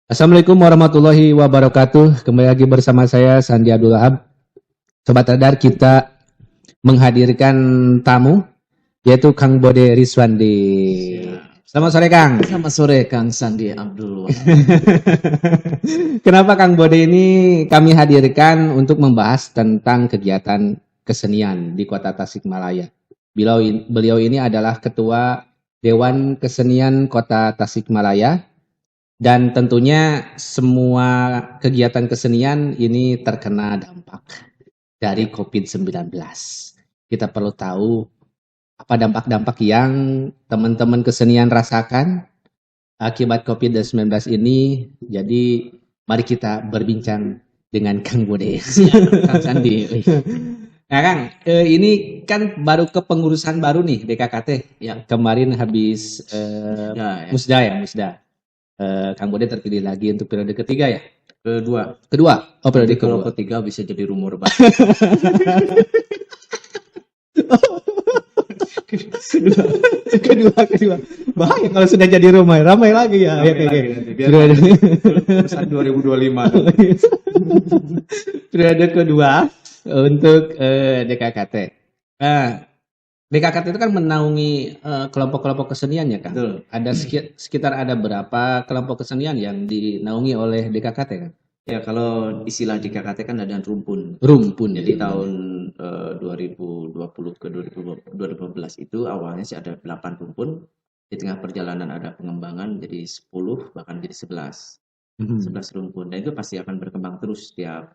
Assalamualaikum warahmatullahi wabarakatuh. Kembali lagi bersama saya Sandi Abdul Wahab. Sobat Radar, kita menghadirkan tamu yaitu Kang Bode Rizwandi. Selamat sore Kang. Selamat sore Kang Sandi Abdul Wahab. Kenapa Kang Bode ini kami hadirkan untuk membahas tentang kegiatan kesenian di Kota Tasikmalaya. Beliau ini adalah Ketua Dewan Kesenian Kota Tasikmalaya. Dan tentunya semua kegiatan kesenian ini terkena dampak dari COVID-19. Kita perlu tahu apa dampak-dampak yang teman-teman kesenian rasakan akibat COVID-19 ini. Jadi mari kita berbincang dengan Kang Bode. Kang Sandi. Nah Kang, ini kan baru kepengurusan baru nih DKKT. Ya. Kemarin habis Ya. Musda. Kang Bode terpilih lagi untuk periode ketiga ya? Kedua. Oh, periode Kalau kedua. ketiga bisa jadi rumor banget. kedua. Bahaya kalau sudah jadi ramai lagi ya. Urusan 2025. Periode kedua untuk DKKT. DKKT itu kan menaungi kelompok-kelompok kesenian ya Kang? Betul. Ada sekitar ada berapa kelompok kesenian yang dinaungi oleh DKKT kan? Ya, kalau istilah di KKT kan ada rumpun. Rumpun. Jadi tahun 2020 ke 2015 itu awalnya sih ada 8 rumpun. Di tengah perjalanan ada pengembangan jadi 10 bahkan jadi 11. 11 rumpun. Dan itu pasti akan berkembang terus setiap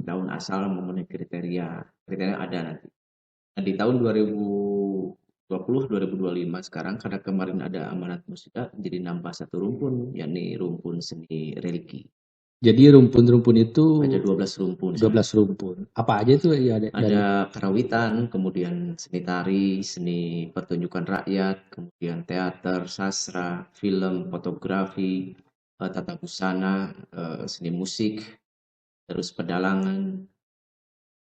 tahun asal memenuhi kriteria. Kriteria ada nanti. Nah, di tahun 2020-2025 sekarang karena kemarin ada amanat musida jadi nambah satu rumpun, yakni rumpun seni religi. Jadi rumpun-rumpun itu Ada 12 rumpun. 12 rumpun. Apa aja itu ya? Ada karawitan, kemudian seni tari, seni pertunjukan rakyat, kemudian teater, sastra, film, fotografi, tata busana, seni musik, terus pedalangan,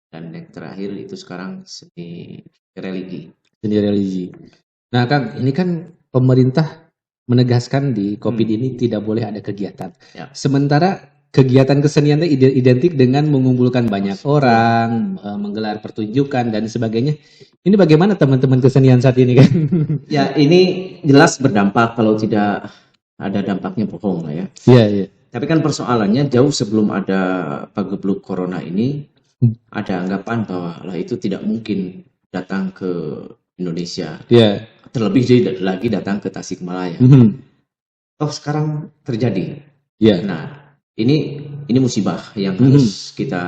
dan yang terakhir itu sekarang seni religi. Seni religi. Nah Kang, ini kan pemerintah menegaskan di COVID ini tidak boleh ada kegiatan. Ya. Sementara kegiatan kesenian itu identik dengan mengumpulkan banyak orang, menggelar pertunjukan dan sebagainya. Ini bagaimana teman-teman kesenian saat ini kan? Ya, ini jelas berdampak, kalau tidak ada dampaknya bohong lah ya. Iya. Tapi kan persoalannya jauh sebelum ada pagebluk corona ini ada anggapan bahwa lah itu tidak mungkin datang ke Indonesia. Iya. Terlebih lagi datang ke Tasikmalaya. Toh sekarang terjadi. Iya. Nah, ini musibah yang harus kita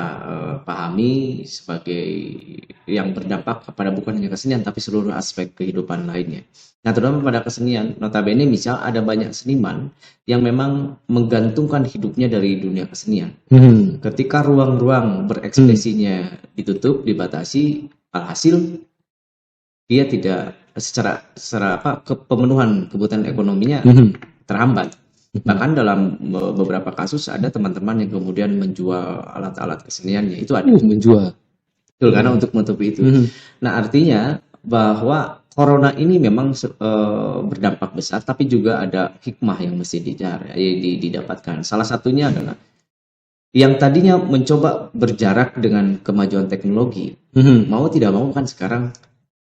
pahami sebagai yang berdampak kepada bukan hanya kesenian tapi seluruh aspek kehidupan lainnya. Nah, terutama pada kesenian, notabene misal ada banyak seniman yang memang menggantungkan hidupnya dari dunia kesenian. Ketika ruang-ruang berekspresinya ditutup, dibatasi, alhasil dia tidak secara pemenuhan kebutuhan ekonominya terhambat. Bahkan dalam beberapa kasus ada teman-teman yang kemudian menjual alat-alat keseniannya, itu ada. Menjual. Betul, karena untuk menutupi itu. Nah, artinya bahwa corona ini memang berdampak besar, tapi juga ada hikmah yang mesti didapatkan. Salah satunya adalah yang tadinya mencoba berjarak dengan kemajuan teknologi, mau tidak mau kan sekarang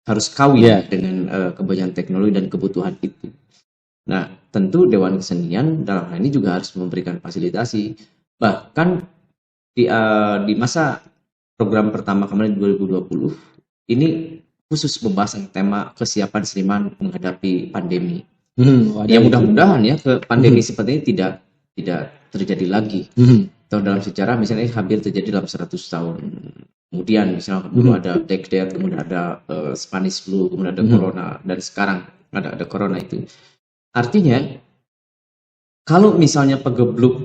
harus kawin dengan kemajuan teknologi dan kebutuhan itu. Nah, tentu Dewan Kesenian dalam hal ini juga harus memberikan fasilitasi. Bahkan di masa program pertama kemarin 2020, ini khusus pembahasan tema kesiapan seniman menghadapi pandemi. Ya mudah-mudahan ya pandemi seperti ini tidak terjadi lagi. Atau dalam sejarah misalnya hampir terjadi dalam 100 tahun. Kemudian misalnya dulu ada Black Death, kemudian ada Spanish Flu, kemudian ada Corona, dan sekarang ada Corona itu. Artinya, kalau misalnya pagebluk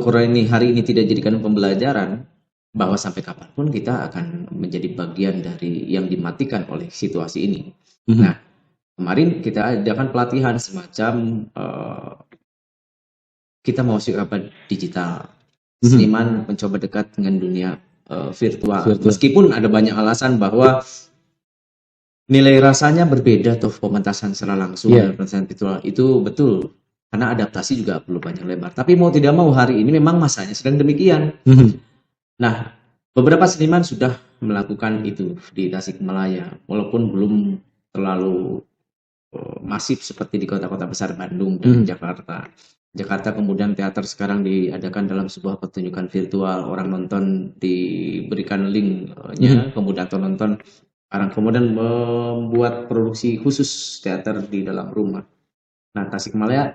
Corona ini hari ini tidak dijadikan pembelajaran, bahwa sampai kapanpun kita akan menjadi bagian dari yang dimatikan oleh situasi ini. Nah, kemarin kita adakan pelatihan semacam kita mau apa digital. Seniman mencoba dekat dengan dunia virtual. Meskipun ada banyak alasan bahwa nilai rasanya berbeda tuh pementasan secara langsung dan pementasan virtual, itu betul. karena adaptasi juga perlu panjang lebar. Tapi mau tidak mau hari ini memang masanya sedang demikian. Nah, beberapa seniman sudah melakukan itu di Tasikmalaya, walaupun belum terlalu masif seperti di kota-kota besar Bandung dan Jakarta. Jakarta kemudian teater sekarang diadakan dalam sebuah pertunjukan virtual, orang nonton diberikan linknya, kemudian nonton, orang kemudian membuat produksi khusus teater di dalam rumah. Nah, Tasikmalaya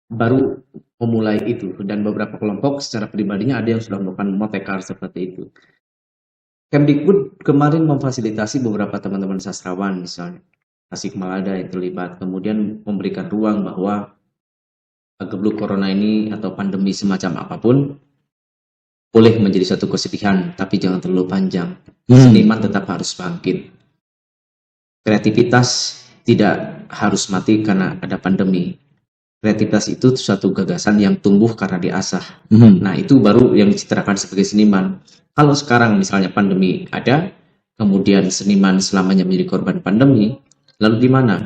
baru memulai itu, dan beberapa kelompok secara pribadinya ada yang sudah melakukan motekar seperti itu. Kemdikbud kemarin memfasilitasi beberapa teman-teman sastrawan misalnya Tasikmalaya yang terlibat, kemudian memberikan ruang bahwa gebluk corona ini atau pandemi semacam apapun boleh menjadi satu kesedihan, tapi jangan terlalu panjang. Seniman tetap harus bangkit. Kreativitas tidak harus mati karena ada pandemi. Kreativitas itu suatu gagasan yang tumbuh karena diasah. Nah, itu baru yang dicitrakan sebagai seniman. Kalau sekarang misalnya pandemi ada, kemudian seniman selamanya menjadi korban pandemi, lalu di mana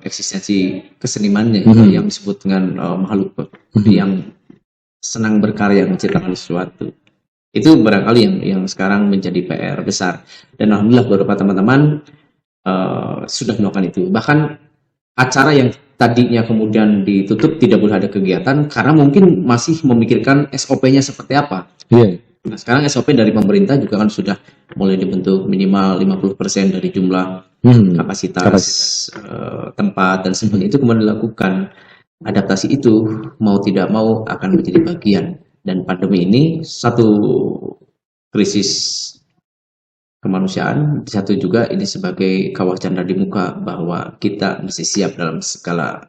eksistensi kesenimannya yang disebut dengan makhluk yang senang berkarya menciptakan sesuatu? Itu barangkali yang sekarang menjadi PR besar. Dan alhamdulillah beberapa teman-teman sudah melakukan itu. Bahkan acara yang tadinya kemudian ditutup tidak boleh ada kegiatan karena mungkin masih memikirkan SOP-nya seperti apa. Nah, sekarang SOP dari pemerintah juga kan sudah mulai dibentuk minimal 50% dari jumlah kapasitas tempat dan sebagainya. Itu kemudian dilakukan. Adaptasi itu mau tidak mau akan menjadi bagian. Dan pandemi ini satu krisis kemanusiaan, di satu juga ini sebagai kawah candra di muka bahwa kita mesti siap dalam segala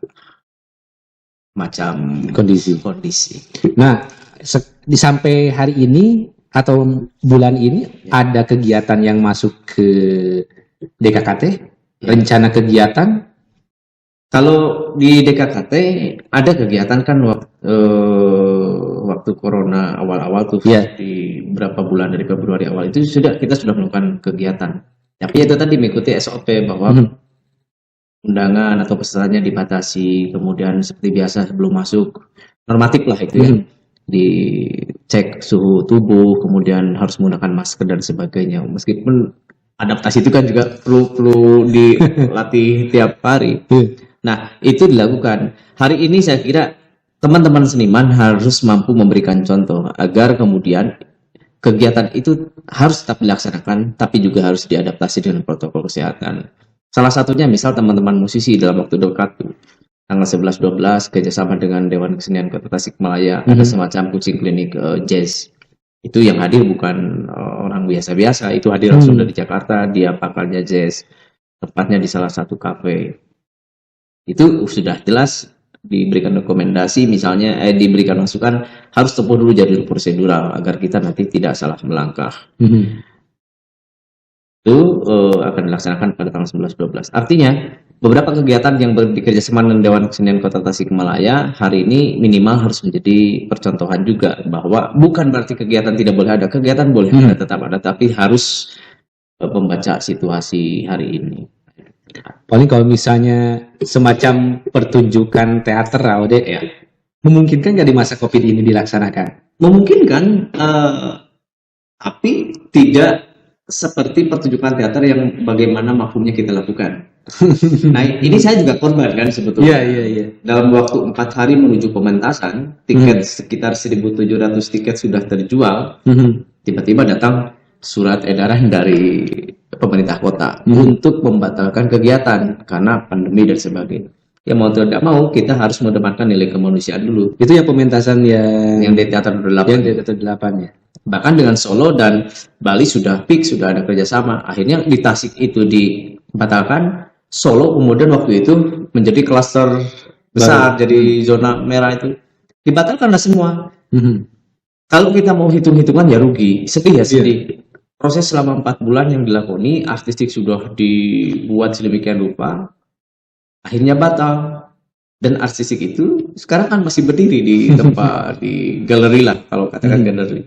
macam kondisi. Nah, sampai hari ini atau bulan ini ada kegiatan yang masuk ke DKKT, rencana kegiatan. Kalau di DKKT ada kegiatan kan waktu corona awal-awal tuh di berapa bulan dari Februari awal itu kita sudah melakukan kegiatan. Tapi itu tadi mengikuti SOP bahwa undangan atau pesertanya dibatasi, kemudian seperti biasa sebelum masuk normatif lah itu ya, dicek suhu tubuh, kemudian harus menggunakan masker dan sebagainya. Meskipun adaptasi itu kan juga perlu dilatih tiap hari. Nah, itu dilakukan. Hari ini saya kira teman-teman seniman harus mampu memberikan contoh agar kemudian kegiatan itu harus tetap dilaksanakan, tapi juga harus diadaptasi dengan protokol kesehatan. Salah satunya misal teman-teman musisi dalam waktu dekat tanggal 11-12 kerjasama dengan Dewan Kesenian Kota Tasikmalaya ada semacam coaching klinik jazz. Itu yang hadir bukan orang biasa-biasa, itu hadir langsung dari Jakarta, dia pakarnya jazz, tepatnya di salah satu kafe. Itu sudah jelas diberikan rekomendasi, misalnya diberikan masukan harus tempuh dulu jalur prosedural agar kita nanti tidak salah melangkah. Itu akan dilaksanakan pada tanggal 11-12. Artinya beberapa kegiatan yang bekerjasama dengan Dewan Kesenian Kota Tasikmalaya hari ini minimal harus menjadi percontohan juga, bahwa bukan berarti kegiatan tidak boleh ada, kegiatan boleh ada, tetap ada, tapi harus membaca situasi hari ini. Paling kalau misalnya semacam pertunjukan teater, memungkinkan nggak di masa COVID ini dilaksanakan? Memungkinkan, tapi tidak seperti pertunjukan teater yang bagaimana mafhumnya kita lakukan. Nah, ini saya juga korban kan sebetulnya. Iya. Dalam waktu 4 hari menuju pementasan, tiket sekitar 1.700 tiket sudah terjual. Tiba-tiba datang surat edaran dari pemerintah kota untuk membatalkan kegiatan karena pandemi dan sebagainya. Ya mau tidak mau kita harus mengedepankan nilai kemanusiaan dulu. Itu yang pementasan yang di Teater 8. Yang di Teater 8 ya. Bahkan dengan Solo dan Bali sudah fix, sudah ada kerjasama. Akhirnya di Tasik itu dibatalkan. Solo kemudian waktu itu menjadi klaster besar, jadi zona merah itu. Dibatalkanlah semua. Kalau kita mau hitung-hitungan ya rugi, sedih. Proses selama 4 bulan yang dilakoni, artistik sudah dibuat sedemikian rupa, akhirnya batal. Dan artistik itu sekarang kan masih berdiri di tempat, di galeri lah, kalau katakan galeri.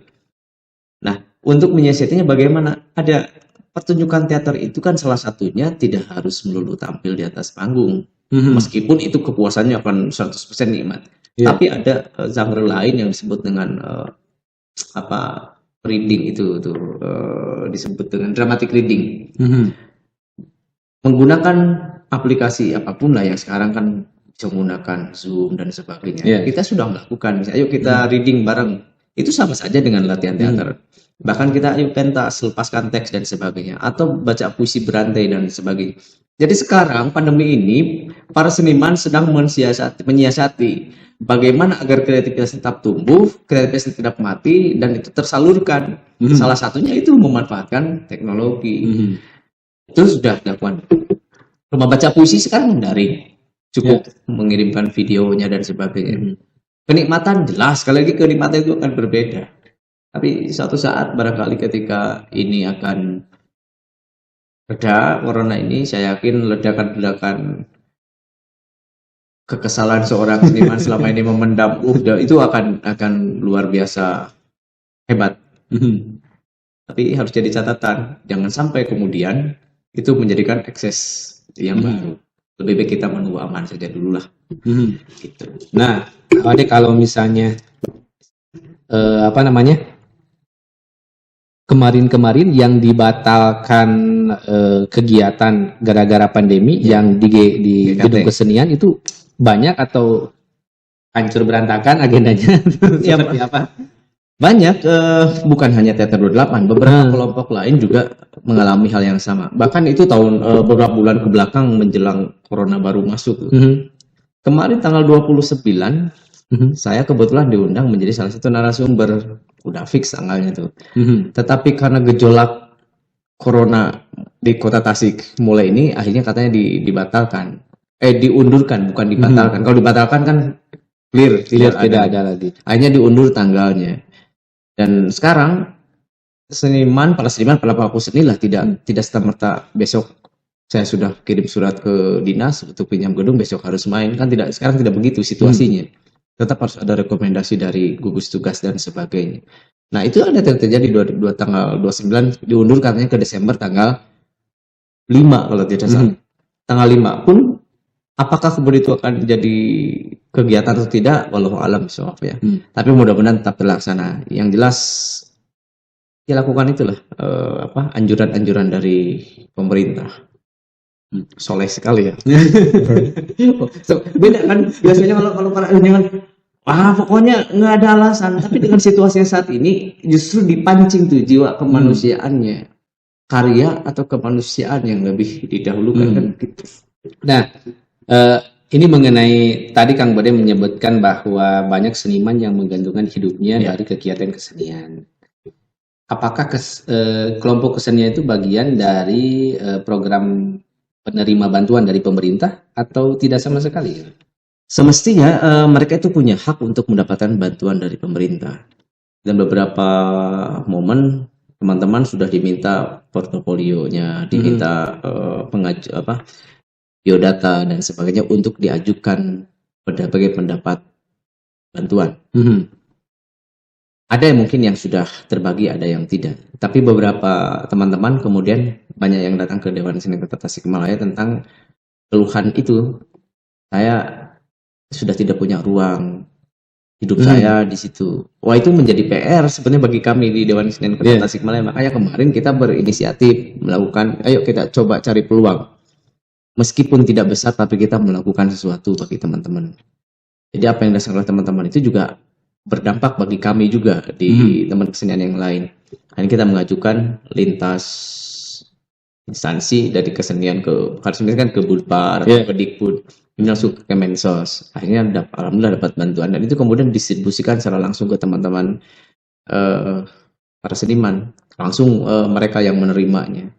Nah, untuk menyiasatinya bagaimana? Ada pertunjukan teater itu kan salah satunya tidak harus melulu tampil di atas panggung. Meskipun itu kepuasannya akan 100% nikmat. Iya. Tapi ada genre lain yang disebut dengan reading itu tuh disebut dengan dramatic reading. Menggunakan aplikasi apapun lah yang sekarang kan bisa menggunakan Zoom dan sebagainya. Iya. Kita sudah melakukan, misalnya, ayo kita reading bareng. Itu sama saja dengan latihan teater. Bahkan kita ayo pentas, lepaskan teks dan sebagainya, atau baca puisi berantai dan sebagainya. Jadi sekarang pandemi ini para seniman sedang menyiasati bagaimana agar kreativitas tetap tumbuh, kreativitas tidak mati, dan itu tersalurkan. Salah satunya itu memanfaatkan teknologi. Itu sudah dilakukan. Rumah baca puisi sekarang daring, cukup mengirimkan videonya dan sebagainya. Kenikmatan jelas, sekali lagi kenikmatan itu akan berbeda. Tapi suatu saat barangkali ketika ini akan reda, corona ini, saya yakin ledakan-ledakan kekesalan seorang seniman selama ini memendam, itu akan luar biasa hebat. Tapi harus jadi catatan, jangan sampai kemudian itu menjadikan ekses yang baru. Lebih baik kita menunggu aman saja dulu lah. Gitu. Nah, Adik, kalau misalnya kemarin-kemarin yang dibatalkan kegiatan gara-gara pandemi yang di gedung kesenian itu banyak atau hancur berantakan agendanya? Seperti apa? Banyak, bukan hanya Teater 28, beberapa kelompok lain juga mengalami hal yang sama. Bahkan itu beberapa bulan ke belakang menjelang corona baru masuk. Kemarin tanggal 29, saya kebetulan diundang menjadi salah satu narasumber. Udah fix tanggalnya tuh. Tetapi karena gejolak corona di Kota Tasik mulai ini, akhirnya katanya dibatalkan. Diundurkan, bukan dibatalkan. Kalau dibatalkan kan clear tidak ada lagi. Akhirnya diundur tanggalnya. Dan sekarang para seniman, para pelaku seni lah tidak serta-merta besok saya sudah kirim surat ke dinas untuk pinjam gedung, besok harus main, kan sekarang tidak begitu situasinya. Tetap harus ada rekomendasi dari gugus tugas dan sebagainya. Nah, itu ada yang terjadi tanggal 29 diundur katanya ke Desember tanggal 5 kalau tidak salah. Tanggal 5 pun apakah kemudian itu akan jadi kegiatan atau tidak, wallahu alam bisawab ya. Tapi mudah-mudahan tetap terlaksana. Yang jelas dilakukan itulah anjuran-anjuran dari pemerintah. Soleh sekali ya. Beda kan biasanya kalau para ilmuwan, pokoknya nggak ada alasan. Tapi dengan situasi yang saat ini justru dipancing tuh jiwa kemanusiaannya, karya atau kemanusiaan yang lebih didahulukan kan gitu. Nah, ini mengenai tadi Kang Bode menyebutkan bahwa banyak seniman yang menggantungkan hidupnya dari kegiatan kesenian. Apakah kelompok kesenian itu bagian dari program penerima bantuan dari pemerintah atau tidak sama sekali? Semestinya mereka itu punya hak untuk mendapatkan bantuan dari pemerintah. Dan beberapa momen teman-teman sudah diminta portofolionya, diminta biodata dan sebagainya untuk diajukan sebagai pendapat bantuan. Ada yang mungkin yang sudah terbagi, ada yang tidak. Tapi beberapa teman-teman kemudian banyak yang datang ke Dewan Seni Kota Tasikmalaya tentang keluhan itu. Saya sudah tidak punya ruang hidup saya di situ. Wah, itu menjadi PR sebenarnya bagi kami di Dewan Seni Kota Tasikmalaya. Makanya kemarin kita berinisiatif melakukan, ayo kita coba cari peluang. Meskipun tidak besar, tapi kita melakukan sesuatu bagi teman-teman. Jadi apa yang dirasakan oleh teman-teman itu juga berdampak bagi kami juga di teman kesenian yang lain. Ini kita mengajukan lintas instansi dari kesenian ke Bulpar, ke Dikbud, ini langsung ke Kemensos. Akhirnya alhamdulillah dapat bantuan dan itu kemudian distribusikan secara langsung ke teman-teman para seniman, langsung mereka yang menerimanya.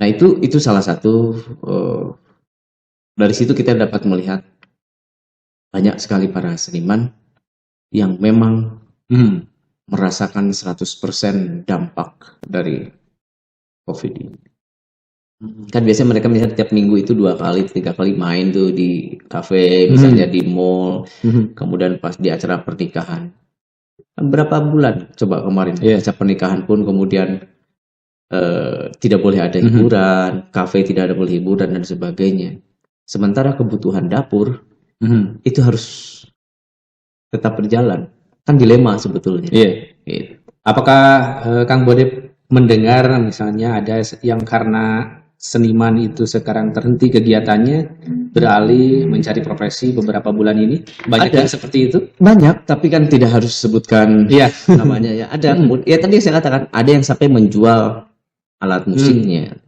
Nah itu salah satu dari situ kita dapat melihat banyak sekali para seniman yang memang merasakan 100% dampak dari COVID ini. Kan biasanya mereka misalnya tiap minggu itu 2 kali, 3 kali main tuh di kafe, misalnya di mall, kemudian pas di acara pernikahan. Berapa bulan coba kemarin acara pernikahan pun kemudian tidak boleh ada hiburan, kafe tidak ada boleh hiburan dan sebagainya. sementara kebutuhan dapur itu harus tetap berjalan. Kan dilema sebetulnya. Iya. Gitu. Apakah Kang Bode mendengar misalnya ada yang karena seniman itu sekarang terhenti kegiatannya, beralih mencari profesi beberapa bulan ini? Banyak Ada. yang seperti itu? Banyak, tapi kan tidak harus sebutkan Iya. namanya ya. Ada. Ya tadi saya katakan ada yang sampai menjual alat musiknya.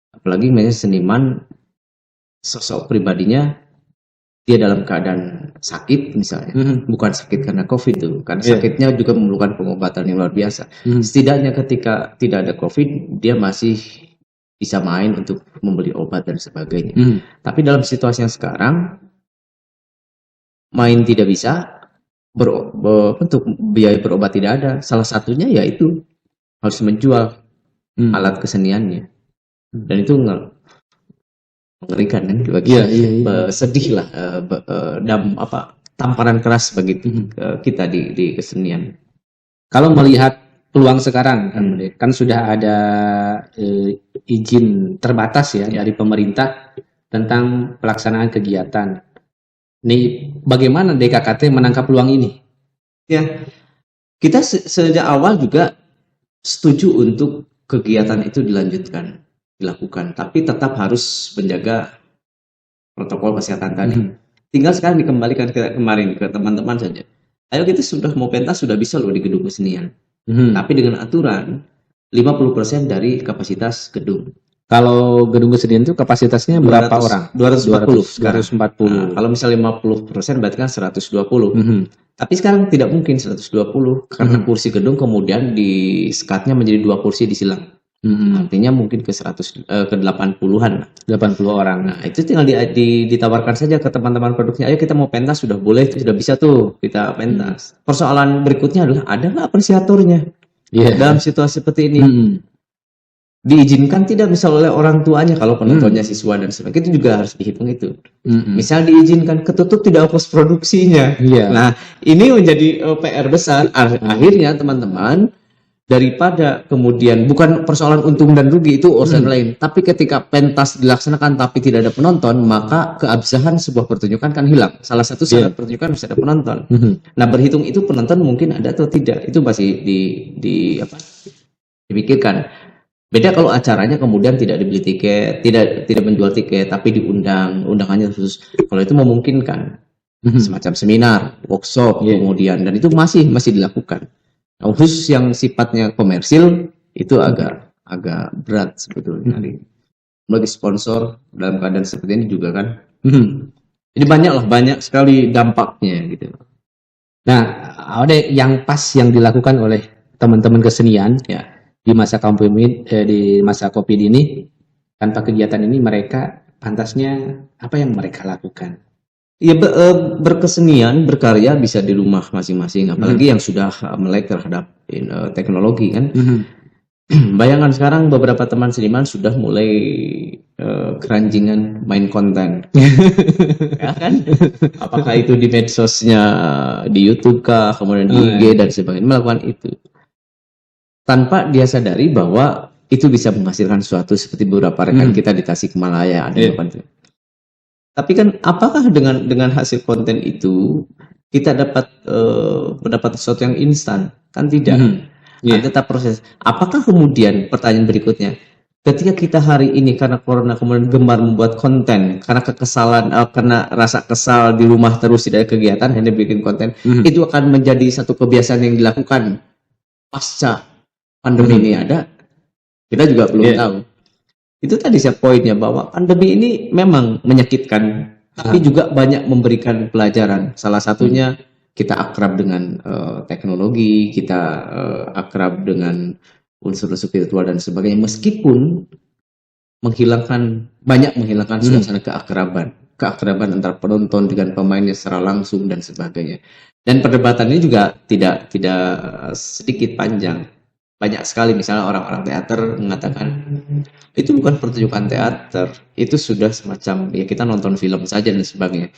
Apalagi misalnya seniman, sosok pribadinya dia dalam keadaan sakit misalnya, bukan sakit karena COVID itu, karena sakitnya juga memerlukan pengobatan yang luar biasa. Setidaknya ketika tidak ada COVID, dia masih bisa main untuk membeli obat dan sebagainya. Tapi dalam situasi yang sekarang, main tidak bisa, untuk biaya berobat tidak ada. Salah satunya yaitu harus menjual alat keseniannya, dan itu mengerikan kan, sedih lah, tamparan keras bagi kita di kesenian. Kalau melihat peluang sekarang kan sudah ada izin terbatas ya dari pemerintah tentang pelaksanaan kegiatan. Nih, bagaimana DKKT menangkap peluang ini? Ya, kita sejak awal juga setuju untuk kegiatan itu dilakukan, tapi tetap harus menjaga protokol kesehatan tadi. Tinggal sekarang dikembalikan kemarin ke teman-teman saja. Ayo kita sudah mau pentas sudah bisa loh di gedung kesenian. Tapi dengan aturan 50% dari kapasitas gedung. Kalau gedung kesenian itu kapasitasnya berapa orang? 240 sekarang. 240. Kalau misalnya 50% berarti kan 120. Tapi sekarang tidak mungkin 120 karena kursi gedung kemudian disekatnya menjadi 2 kursi disilang. Artinya mungkin ke 80-an lah. 80 orang. Nah, itu tinggal ditawarkan saja ke teman-teman produknya. Ayo kita mau pentas, sudah boleh, sudah bisa tuh kita pentas. Persoalan berikutnya adalah ada nggak apresiatornya dalam situasi seperti ini? Diizinkan tidak misal oleh orang tuanya kalau penontonnya siswa dan sebagainya, itu juga harus dihitung itu. Misal diizinkan, ketutup tidak ongkos produksinya. Nah, ini menjadi PR besar. Akhirnya teman-teman, daripada kemudian bukan persoalan untung dan rugi, itu urusan lain, tapi ketika pentas dilaksanakan tapi tidak ada penonton, maka keabsahan sebuah pertunjukan kan hilang. Salah satu syarat pertunjukan harus ada penonton. Nah, berhitung itu penonton mungkin ada atau tidak, itu masih dipikirkan. Beda kalau acaranya kemudian tidak dibeli tiket, tidak menjual tiket, tapi diundang, undangannya khusus. Kalau itu memungkinkan semacam seminar, workshop, kemudian, dan itu masih dilakukan. Nah, khusus yang sifatnya komersil itu agak berat sebetulnya. Bagi sponsor dalam keadaan seperti ini juga kan. Jadi banyak sekali dampaknya gitu. Nah, ada yang pas yang dilakukan oleh teman-teman kesenian di masa COVID ini, tanpa kegiatan ini mereka pantasnya apa yang mereka lakukan? Ya, berkesenian, berkarya bisa di rumah masing-masing, apalagi yang sudah melek terhadap teknologi kan. Bayangkan sekarang beberapa teman seniman sudah mulai keranjingan main konten. Ya kan? Apakah itu di medsosnya, di YouTube kah, kemudian di IG dan sebagainya, melakukan itu. Tanpa dia sadari bahwa itu bisa menghasilkan sesuatu, seperti beberapa rekan kita di Tasikmalaya ada yang melakukan itu. Tapi kan apakah dengan hasil konten itu kita mendapat sesuatu yang instan? Kan tidak. Kan tetap proses. Apakah kemudian pertanyaan berikutnya, ketika kita hari ini karena corona kemudian gemar membuat konten karena kekesalan, karena rasa kesal di rumah terus tidak ada kegiatan, hanya bikin konten, itu akan menjadi satu kebiasaan yang dilakukan pasca pandemi ini ada? Kita juga belum tahu. Itu tadi poinnya, bahwa pandemi ini memang menyakitkan, tapi juga banyak memberikan pelajaran. Salah satunya kita akrab dengan teknologi, kita akrab dengan unsur spiritual dan sebagainya, meskipun banyak menghilangkan suasana keakraban antara penonton dengan pemainnya secara langsung dan sebagainya. Dan perdebatan ini juga tidak sedikit panjang. Banyak sekali misalnya orang-orang teater mengatakan itu bukan pertunjukan teater, itu sudah semacam ya kita nonton film saja dan sebagainya.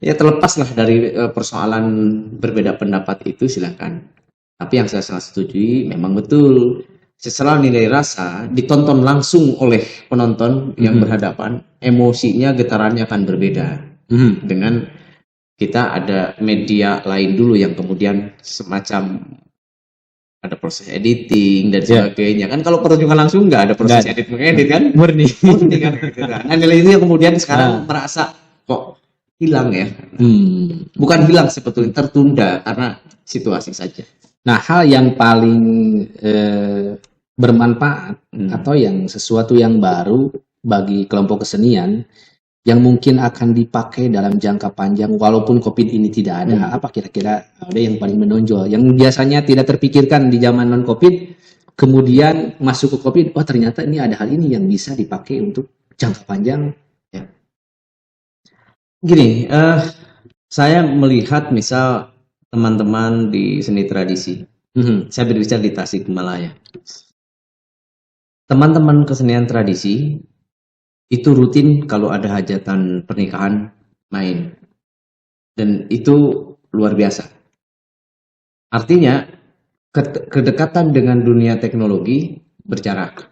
Ya terlepaslah dari persoalan berbeda pendapat itu, silakan. Tapi yang saya sangat setujui memang betul setelah nilai rasa ditonton langsung oleh penonton yang berhadapan, emosinya, getarannya akan berbeda dengan kita ada media lain dulu yang kemudian semacam ada proses editing dan sebagainya. Kan kalau pertunjukan langsung nggak ada proses edit mengedit kan, murni kan gitu kan. Nah, nilai itu yang kemudian sekarang merasa kok hilang ya. Bukan hilang sebetulnya, tertunda karena situasi saja. Nah, hal yang paling bermanfaat atau yang sesuatu yang baru bagi kelompok kesenian yang mungkin akan dipakai dalam jangka panjang walaupun COVID ini tidak ada, apa kira-kira ada yang paling menonjol yang biasanya tidak terpikirkan di zaman non COVID, kemudian masuk ke COVID, oh ternyata ini ada hal ini yang bisa dipakai untuk jangka panjang ya. Gini, saya melihat misal teman-teman di seni tradisi, saya berbicara di Tasikmalaya, teman-teman kesenian tradisi itu rutin kalau ada hajatan pernikahan main, dan itu luar biasa. Artinya kedekatan dengan dunia teknologi berjarak.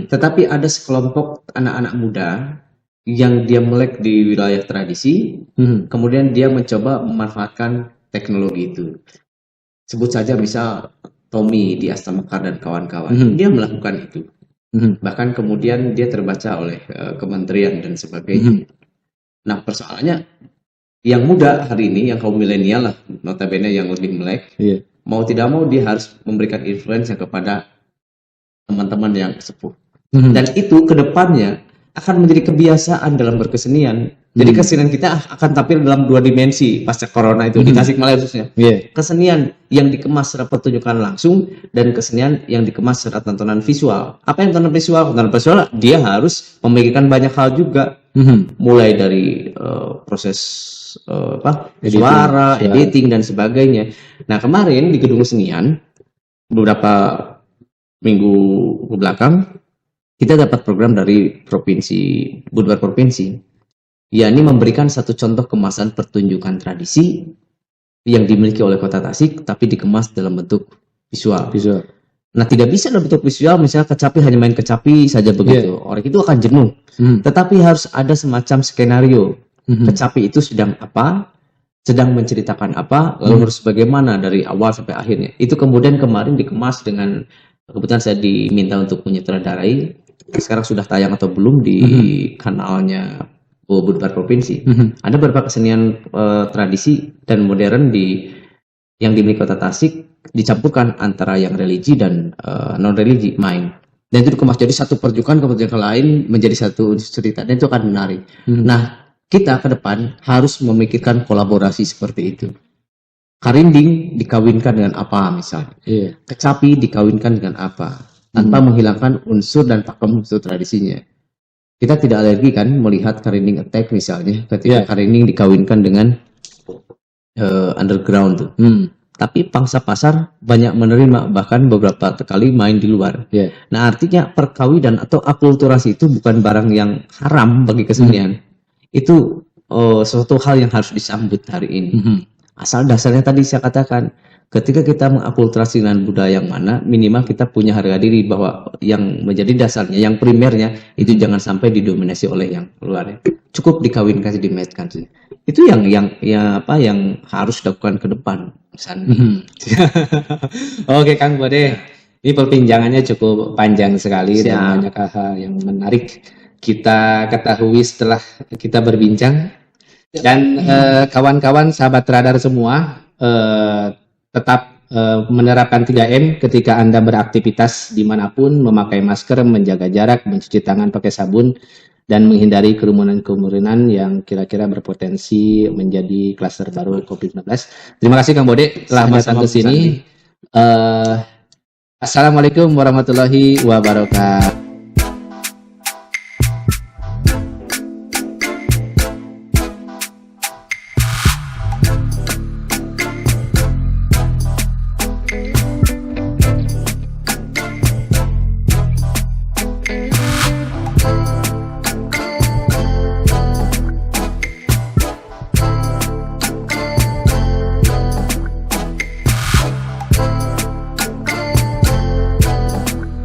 Tetapi ada sekelompok anak-anak muda yang dia melek di wilayah tradisi, kemudian dia mencoba memanfaatkan teknologi itu. Sebut saja misal Tommy di Asta Mekar dan kawan-kawan, dia melakukan itu. Bahkan kemudian dia terbaca oleh kementerian dan sebagainya. Nah, persoalannya yang muda hari ini, yang kaum milenial lah, notabene yang lebih melek, mau tidak mau dia harus memberikan influence kepada teman-teman yang sepuh. Dan itu kedepannya akan menjadi kebiasaan dalam berkesenian. Jadi kesenian kita akan tampil dalam 2 dimensi pasca corona itu di Tasikmalaya khususnya. Kesenian yang dikemas secara pertunjukan langsung dan kesenian yang dikemas secara tontonan visual. Apa yang tontonan visual? Tontonan visual dia harus memikirkan banyak hal juga. Mulai dari proses suara, editing dan sebagainya. Nah, kemarin di Gedung Kesenian beberapa minggu ke belakang kita dapat program dari Budbar Provinsi, yakni memberikan satu contoh kemasan pertunjukan tradisi yang dimiliki oleh Kota Tasik, tapi dikemas dalam bentuk visual. Nah, tidak bisa dalam bentuk visual, misalnya kecapi hanya main kecapi saja begitu. Orang itu akan jenuh. Tetapi harus ada semacam skenario. Kecapi itu sedang apa, sedang menceritakan apa, lalu harus bagaimana dari awal sampai akhirnya. Itu kemudian kemarin dikemas dengan, kebetulan saya diminta untuk menyutradarai. Sekarang sudah tayang atau belum di kanalnya Budbar Provinsi. Ada beberapa kesenian tradisi dan modern yang dimiliki Kota Tasik dicampurkan antara yang religi dan non religi main. Dan itu dikemas jadi satu pertunjukan ke lain menjadi satu cerita, dan itu akan menarik. Nah, kita ke depan harus memikirkan kolaborasi seperti itu. Karinding dikawinkan dengan apa misalnya, kecapi dikawinkan dengan apa, tanpa menghilangkan unsur dan pakem unsur tradisinya. Kita tidak alergi kan melihat karinding attack misalnya, ketika karinding dikawinkan dengan underground tuh. Tapi pangsa pasar banyak menerima, bahkan beberapa kali main di luar. Nah, artinya perkawinan atau akulturasi itu bukan barang yang haram bagi kesenian. Itu suatu hal yang harus disambut hari ini. Asal dasarnya tadi saya katakan, ketika kita mengakulturasi dengan budaya yang mana, minimal kita punya harga diri bahwa yang menjadi dasarnya, yang primernya itu jangan sampai didominasi oleh yang luar. Cukup dikawinkan, dimetkan. Itu yang harus dilakukan ke depan. Oke, Kang Bode, ini perbincangannya cukup panjang sekali dan banyak hal yang menarik kita ketahui setelah kita berbincang. Dan kawan-kawan sahabat radar semua, tetap menerapkan 3M ketika Anda beraktivitas dimanapun, memakai masker, menjaga jarak, mencuci tangan pakai sabun, dan menghindari kerumunan-kerumunan yang kira-kira berpotensi menjadi klaster baru COVID-19. Terima kasih Kang Bode telah masuk ke sini. Assalamualaikum warahmatullahi wabarakatuh.